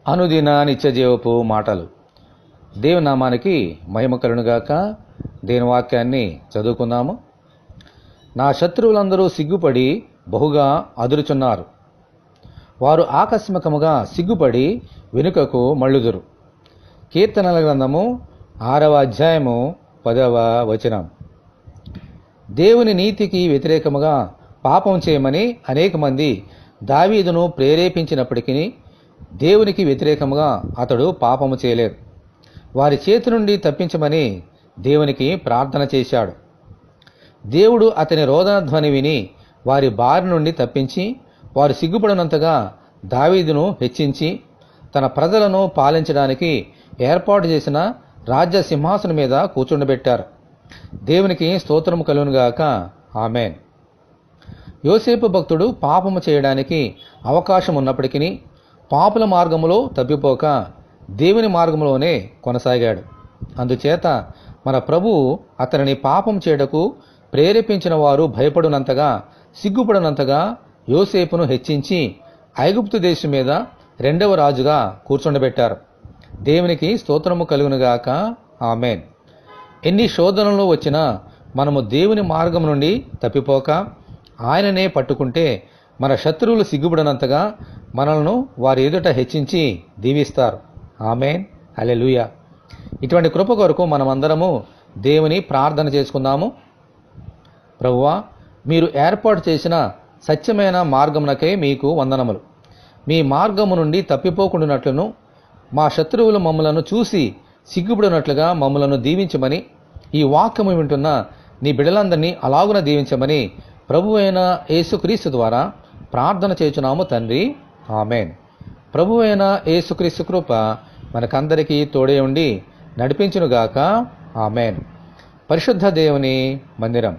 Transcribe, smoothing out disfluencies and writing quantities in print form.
అనుదిన నిత్యజీవపు మాటలు. దేవుని నామానికి మహిమ కలుగునుగాక. దేవుని వాక్యాన్ని చదువుకుందాము. నా శత్రువులందరూ సిగ్గుపడి బహుగా అదురుచున్నారు. వారు ఆకస్మికముగా సిగ్గుపడి వెనుకకు మళ్ళుదురు. కీర్తనల గ్రంథము 6వ అధ్యాయము 10వ వచనం. దేవుని నీతికి వ్యతిరేకముగా పాపం చేయమని అనేక మంది దావీదును ప్రేరేపించినప్పటికీ దేవునికి వ్యతిరేకముగా అతడు పాపము చేయలేదు. వారి చేతి నుండి తప్పించమని దేవునికి ప్రార్థన చేశాడు. దేవుడు అతని రోదన ధ్వని విని వారి బారి నుండి తప్పించి వారు సిగ్గుపడినంతగా దావీదును హెచ్చించి తన ప్రజలను పాలించడానికి ఏర్పాటు చేసిన రాజ్య సింహాసనం మీద కూర్చుండబెట్టారు. దేవునికి స్తోత్రము కలుగునుగాక. ఆమేన్. యోసేపు భక్తుడు పాపము చేయడానికి అవకాశం ఉన్నప్పటికీ పాపుల మార్గములో తప్పిపోక దేవుని మార్గంలోనే కొనసాగాడు. అందుచేత మన ప్రభువు అతనిని పాపం చేయడకు ప్రేరేపించిన వారు భయపడినంతగా సిగ్గుపడినంతగా యోసేపును హెచ్చించి ఐగుప్తు దేశం మీద 2వ రాజుగా కూర్చుండబెట్టారు. దేవునికి స్తోత్రము కలుగునుగాక. ఆమేన్. ఎన్ని శోధనలు వచ్చినా మనము దేవుని మార్గం నుండి తప్పిపోక ఆయననే పట్టుకుంటే మన శత్రువులు సిగ్గుపడినంతగా మనల్ని వారి ఎదుట హెచ్చించి దీవిస్తారు. ఆమేన్. హల్లెలూయా. ఇటువంటి కృప కొరకు మనమందరము దేవుని ప్రార్థన చేసుకుందాము. ప్రభువా, మీరు ఏర్పాటు చేసిన సత్యమైన మార్గమునకై మీకు వందనములు. మీ మార్గము నుండి తప్పిపోకుండానట్లును మా శత్రువులు మమ్మలను చూసి సిగ్గుపడినట్లుగా మమ్మలను దీవించమని, ఈ వాక్యము వింటున్న నీ బిడ్డలందరినీ అలాగున దీవించమని ప్రభువైన యేసుక్రీస్తు ద్వారా ప్రార్థన చేయుచున్నాము తండ్రి. ఆమేన్. ప్రభువైన యేసుక్రీస్తు కృప మనకందరికీ తోడే ఉండి నడిపించునుగాక. ఆమేన్. పరిశుద్ధ దేవుని మందిరం.